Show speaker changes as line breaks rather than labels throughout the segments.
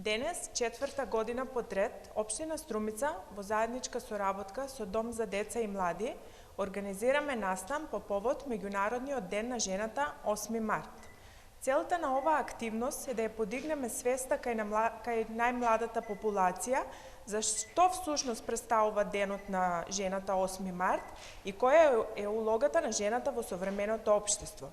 Денес, четврта година подред, Општина Струмица во заедничка соработка со Дом за деца и млади организираме настан по повод Меѓународниот ден на жената 8 март. Целта на оваа активност е да ја подигнеме свеста кај најмладата популација за што всушност представува денот на жената 8 март и која е улогата на жената во современото општество.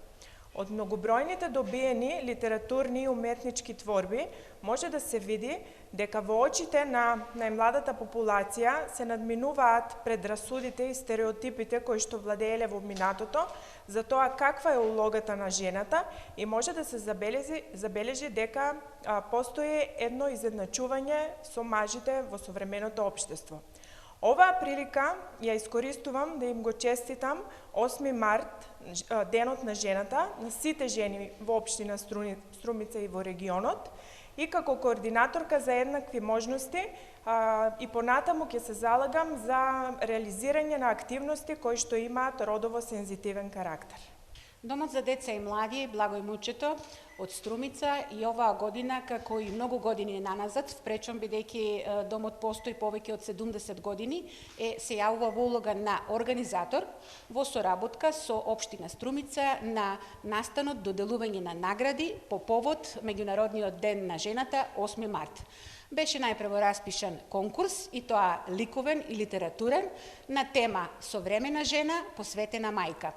Од многобројните добиени литературни и уметнички творби може да се види дека во очите на најмладата популација се надминуваат предрасудите и стереотипите кои што владееле во минатото за тоа каква е улогата на жената и може да се забележи дека постои едно изедначување со мажите во современото општество. Оваа прилика ја искористувам да им го честитам 8 март, денот на жената, на сите жени во општина Струмица и во регионот, и како координаторка за еднакви можности и понатаму ќе се залагам за реализирање на активности кои што имаат родово сензитивен карактер.
Домот за деца и млади Благој Мучето од Струмица и оваа година, како и многу години наназад, впречом бидејќи домот постои повеќе од 70 години, се јавува во улога на организатор во соработка со Општина Струмица на настанот доделување на награди по повод Меѓународниот ден на жената 8 март. Беше најпрво распишан конкурс, и тоа ликовен и литературен, на тема Современа жена, посветена мајка.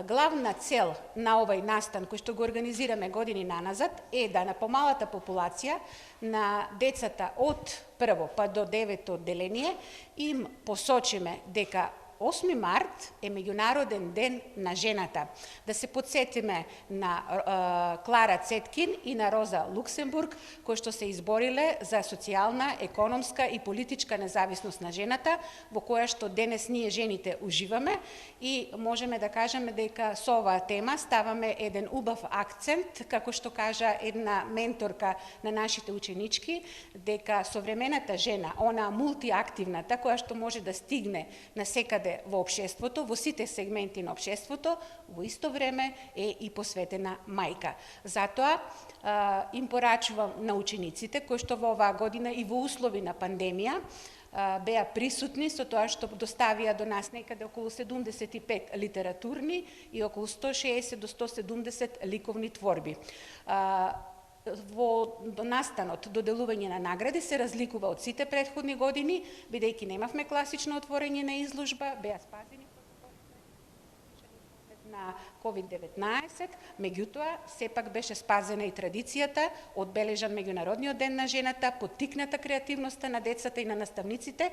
Главна цел на овој настан, кој што го организираме години наназад, е да на помалата популација, на децата од прво па до 9 одделение, им посочиме дека 8 март е Меѓународен ден на жената. Да се подсетиме на Клара Цеткин и на Роза Луксембург, кои што се избориле за социјална, економска и политичка независност на жената, во која што денес ние жените уживаме, и можеме да кажеме дека со оваа тема ставаме еден убав акцент, како што кажа една менторка на нашите ученички, дека современата жена, она мултиактивната, која што може да стигне на секаде во општеството, во сите сегменти на општеството, во исто време е и посветена мајка. Затоа им порачувам на учениците, кои што во оваа година и во услови на пандемија беа присутни со тоа што доставија до нас некаде околу 75 литературни и околу 160 до 170 ликовни творби. Во настанот доделување на награди се разликува од сите претходни години, бидејќи немавме класично отворење на изложба, беа спазени на COVID-19, меѓутоа, сепак беше спазена и традицијата, одбележан Меѓународниот ден на жената, поттикната креативноста на децата и на наставниците,